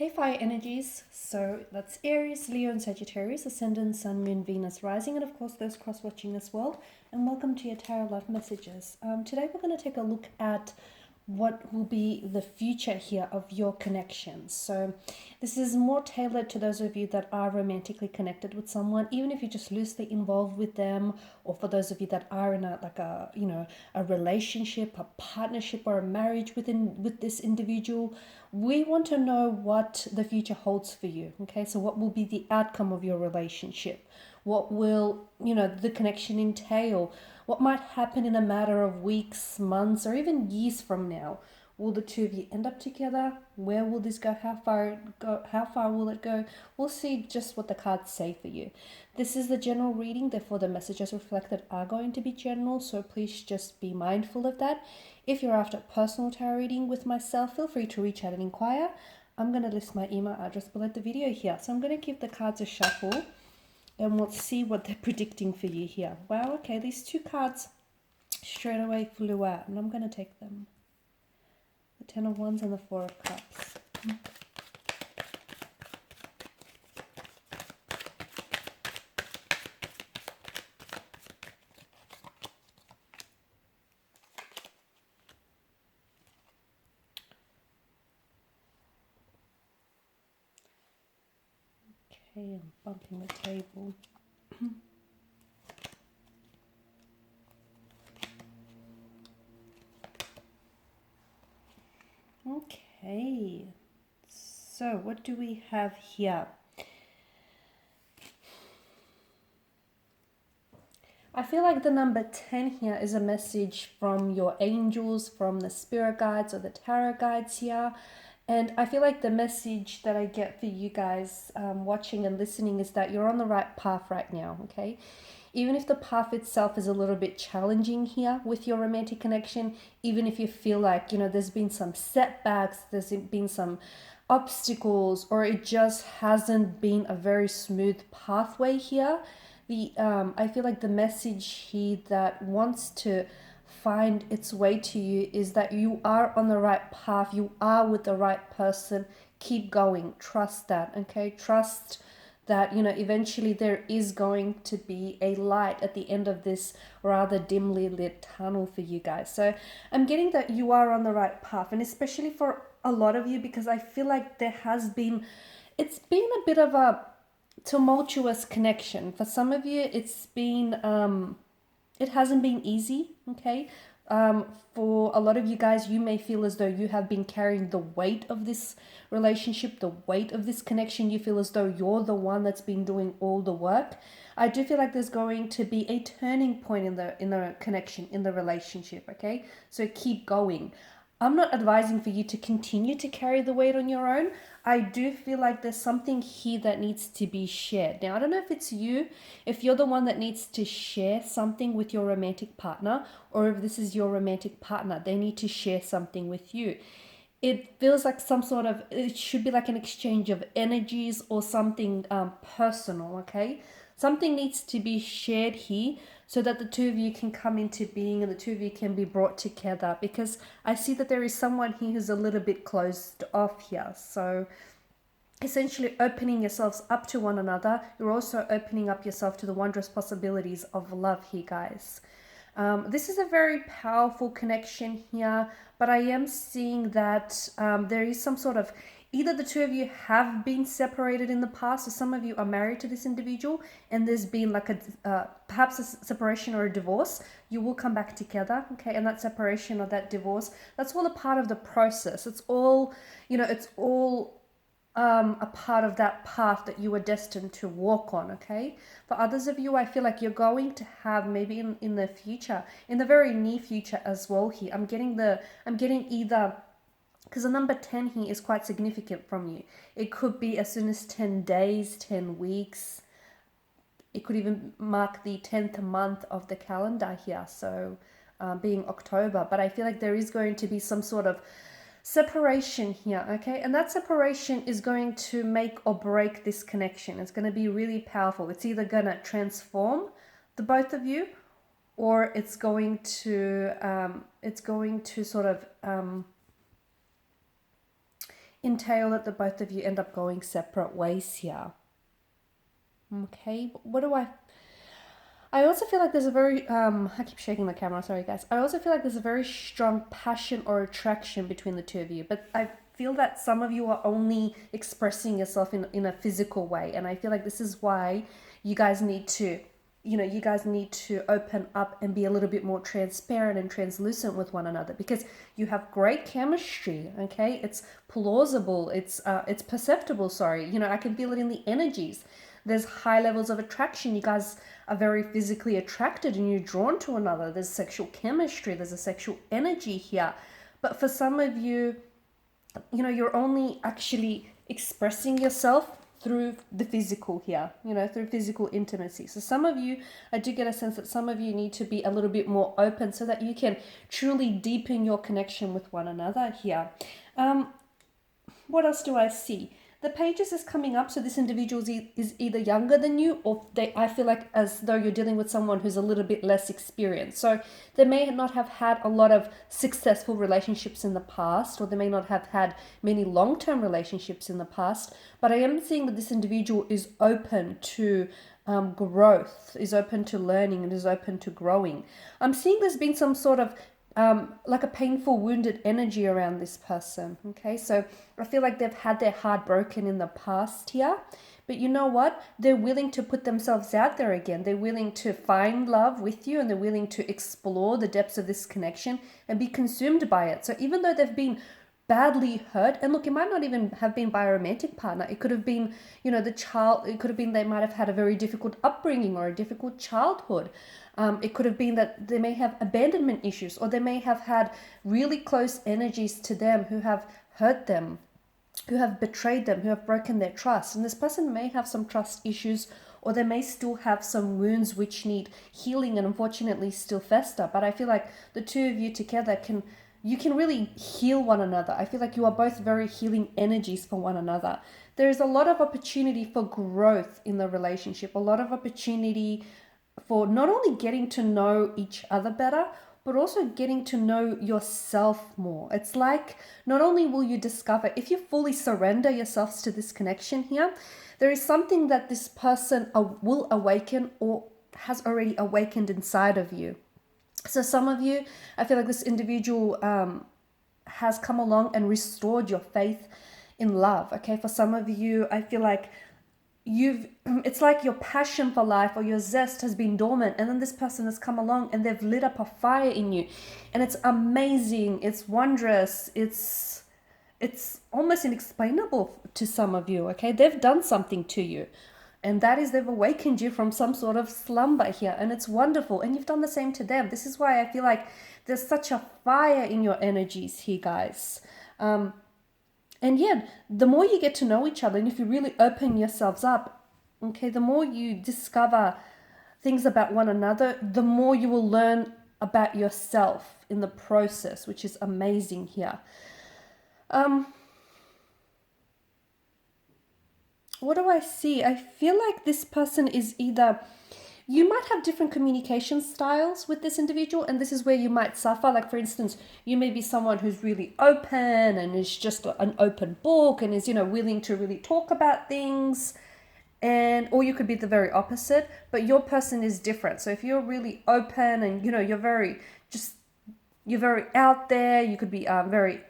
Hey fire energies, so that's Aries, Leo and Sagittarius, Ascendant, Sun, Moon, Venus, Rising, and of course those cross-watching as well. And welcome to your Tarot Love Messages. Today we're going to take a look at what will be the future here of your connections. So this is more tailored to those of you that are romantically connected with someone, even if you're just loosely involved with them, or for those of you that are in a relationship, a partnership, or a marriage with this individual. We want to know what the future holds for you. Okay, so what will be the outcome of your relationship? What will, the connection entail? What might happen in a matter of weeks, months, or even years from now? Will the two of you end up together? Where will this go? How far will it go? We'll see just what the cards say for you. This is the general reading, therefore the messages reflected are going to be general, so please just be mindful of that. If you're after a personal tarot reading with myself, feel free to reach out and inquire. I'm going to list my email address below the video here. So I'm going to give the cards a shuffle and we'll see what they're predicting for you here. Wow, okay, these two cards straight away flew out, and I'm going to take them. The Ten of Wands and the Four of Cups. Okay, I'm bumping the table. Okay, so what do we have here? I feel like the number 10 here is a message from your angels, from the spirit guides or the tarot guides here. And I feel like the message that I get for you guys watching and listening is that you're on the right path right now, okay? Even if the path itself is a little bit challenging here with your romantic connection, even if you feel like, there's been some setbacks, there's been some obstacles, or it just hasn't been a very smooth pathway here, I feel like the message here that wants to find its way to you is that you are on the right path, you are with the right person. Keep going, trust that, okay? Trust that eventually there is going to be a light at the end of this rather dimly lit tunnel for you guys. So I'm getting that you are on the right path, and especially for a lot of you, because I feel like it's been a bit of a tumultuous connection. For some of you, it hasn't been easy, okay? For a lot of you guys, you may feel as though you have been carrying the weight of this relationship, the weight of this connection. You feel as though you're the one that's been doing all the work. I do feel like there's going to be a turning point in the connection, in the relationship, okay? So keep going. I'm not advising for you to continue to carry the weight on your own. I do feel like there's something here that needs to be shared. Now, I don't know if it's you, if you're the one that needs to share something with your romantic partner, or if this is your romantic partner, they need to share something with you. It feels like it should be like an exchange of energies or something personal, okay? Something needs to be shared here so that the two of you can come into being and the two of you can be brought together, because I see that there is someone here who's a little bit closed off here. So essentially opening yourselves up to one another, you're also opening up yourself to the wondrous possibilities of love here, guys. This is a very powerful connection here, but I am seeing that there is some sort of, either the two of you have been separated in the past, or some of you are married to this individual and there's been like perhaps a separation or a divorce. You will come back together, okay? And that separation or that divorce, that's all a part of the process. It's all, it's all a part of that path that you were destined to walk on, okay? For others of you, I feel like you're going to have maybe in the future, in the very near future as well here. I'm getting either, because the number 10 here is quite significant from you. It could be as soon as 10 days, 10 weeks. It could even mark the 10th month of the calendar here, so being October. But I feel like there is going to be some sort of separation here, okay? And that separation is going to make or break this connection. It's going to be really powerful. It's either going to transform the both of you, or it's going to sort of entail that the both of you end up going separate ways here. Okay, what do I also feel like there's a very, I keep shaking the camera, sorry guys. I also feel like there's a very strong passion or attraction between the two of you, but I feel that some of you are only expressing yourself in a physical way. And I feel like this is why you guys need to, you guys need to open up and be a little bit more transparent and translucent with one another, because you have great chemistry, okay? It's plausible, it's perceptible, sorry. I can feel it in the energies. There's high levels of attraction. You guys are very physically attracted and you're drawn to another. There's sexual chemistry. There's a sexual energy here. But for some of you, you're only actually expressing yourself through the physical here, through physical intimacy. So some of you, I do get a sense that some of you need to be a little bit more open so that you can truly deepen your connection with one another here. What else do I see? The pages is coming up, so this individual is either younger than you, or I feel like as though you're dealing with someone who's a little bit less experienced. So they may not have had a lot of successful relationships in the past, or they may not have had many long-term relationships in the past, but I am seeing that this individual is open to growth, is open to learning, and is open to growing. I'm seeing there's been some sort of like a painful, wounded energy around this person. Okay, so I feel like they've had their heart broken in the past here, but you know what? They're willing to put themselves out there again. They're willing to find love with you, and they're willing to explore the depths of this connection and be consumed by it. So even though they've been badly hurt, and look, it might not even have been by a romantic partner. It could have been, the child, it could have been they might have had a very difficult upbringing or a difficult childhood. It could have been that they may have abandonment issues, or they may have had really close energies to them who have hurt them, who have betrayed them, who have broken their trust. And this person may have some trust issues, or they may still have some wounds which need healing and unfortunately still fester. But I feel like the two of you together can really heal one another. I feel like you are both very healing energies for one another. There is a lot of opportunity for growth in the relationship, a lot of opportunity for not only getting to know each other better, but also getting to know yourself more. It's like not only will you discover, if you fully surrender yourselves to this connection here, there is something that this person will awaken or has already awakened inside of you. So some of you, I feel like this individual has come along and restored your faith in love. Okay, for some of you, I feel like it's like your passion for life or your zest has been dormant, and then this person has come along and they've lit up a fire in you, and it's amazing, it's wondrous, it's almost inexplainable to some of you. Okay, they've done something to you, and that is they've awakened you from some sort of slumber here, and it's wonderful, and you've done the same to them. This is why I feel like there's such a fire in your energies here, guys. And yeah, the more you get to know each other, and if you really open yourselves up, okay, the more you discover things about one another, the more you will learn about yourself in the process, which is amazing here. What do I see? I feel like this person is either, you might have different communication styles with this individual, and this is where you might suffer. Like, for instance, you may be someone who's really open and is just an open book and is, willing to really talk about things, or you could be the very opposite, but your person is different. So if you're really open and, you're very out there, you could be very,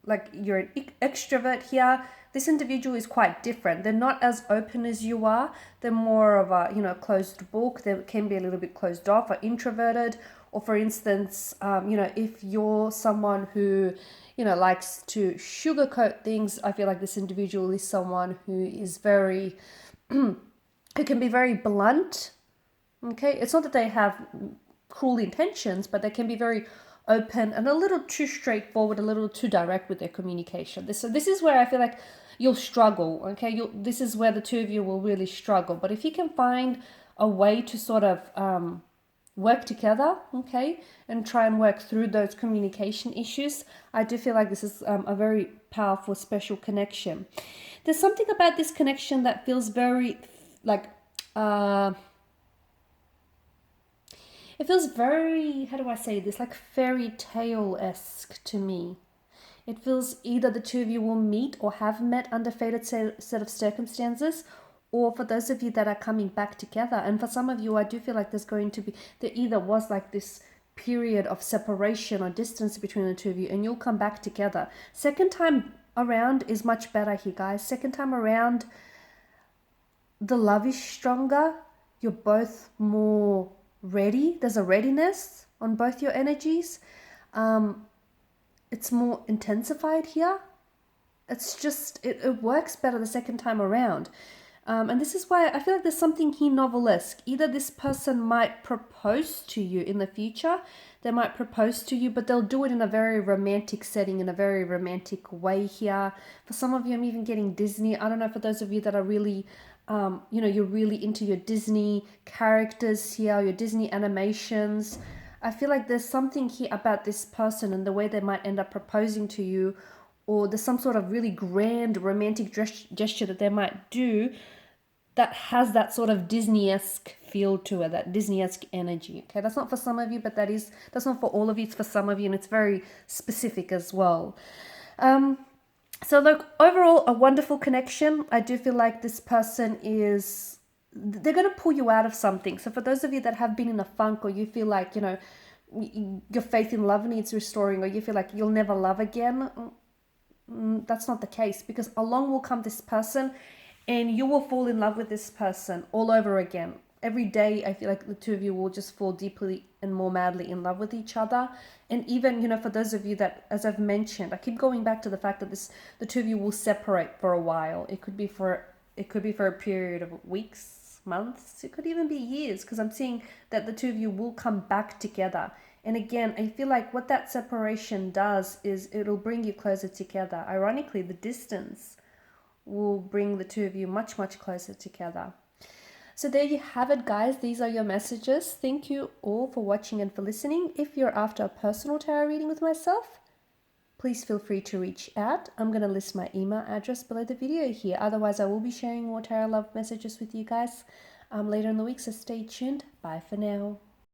like, you're an extrovert here. This individual is quite different. They're not as open as you are. They're more of a, closed book. They can be a little bit closed off or introverted. Or for instance, if you're someone who, likes to sugarcoat things, I feel like this individual is someone who is very, who can be very blunt. Okay, it's not that they have cruel intentions, but they can be very open and a little too straightforward, a little too direct with their communication. This is where I feel like you'll struggle. Okay, this is where the two of you will really struggle. But if you can find a way to sort of work together, okay, and try and work through those communication issues, I do feel like this is a very powerful, special connection. There's something about this connection that feels very like it feels very, how do I say this, like fairy tale-esque to me. It feels either the two of you will meet or have met under fated set of circumstances, or for those of you that are coming back together. And for some of you, I do feel like there's going to be, there either was like this period of separation or distance between the two of you, and you'll come back together. Second time around is much better here, guys. Second time around, the love is stronger. You're both more ready. There's a readiness on both your energies. It's more intensified here. It's just, it works better the second time around. And this is why I feel like there's something here novelesque. Either this person might propose to you in the future. They might propose to you, but they'll do it in a very romantic setting, in a very romantic way here. For some of you, I'm even getting Disney. I don't know, for those of you that are really, you know, you're really into your Disney characters here, your Disney animations. I feel like there's something here about this person and the way they might end up proposing to you, or there's some sort of really grand romantic gesture that they might do that has that sort of Disney-esque feel to it, that Disney-esque energy. Okay, that's not for some of you, but that's not for all of you. It's for some of you, and it's very specific as well. So look, overall, a wonderful connection. I do feel like this person is, they're going to pull you out of something. So for those of you that have been in a funk, or you feel like, you know, your faith in love needs restoring, or you feel like you'll never love again, that's not the case, because along will come this person and you will fall in love with this person all over again. Every day, I feel like the two of you will just fall deeply and more madly in love with each other. And even, you know, for those of you that, as I've mentioned, I keep going back to the fact that the two of you will separate for a while. It could be for a period of weeks, months. It could even be years, because I'm seeing that the two of you will come back together. And again, I feel like what that separation does is it'll bring you closer together. Ironically, the distance will bring the two of you much, much closer together. So there you have it, guys. These are your messages. Thank you all for watching and for listening. If you're after a personal tarot reading with myself, please feel free to reach out. I'm going to list my email address below the video here. Otherwise, I will be sharing more tarot love messages with you guys later in the week, so stay tuned. Bye for now.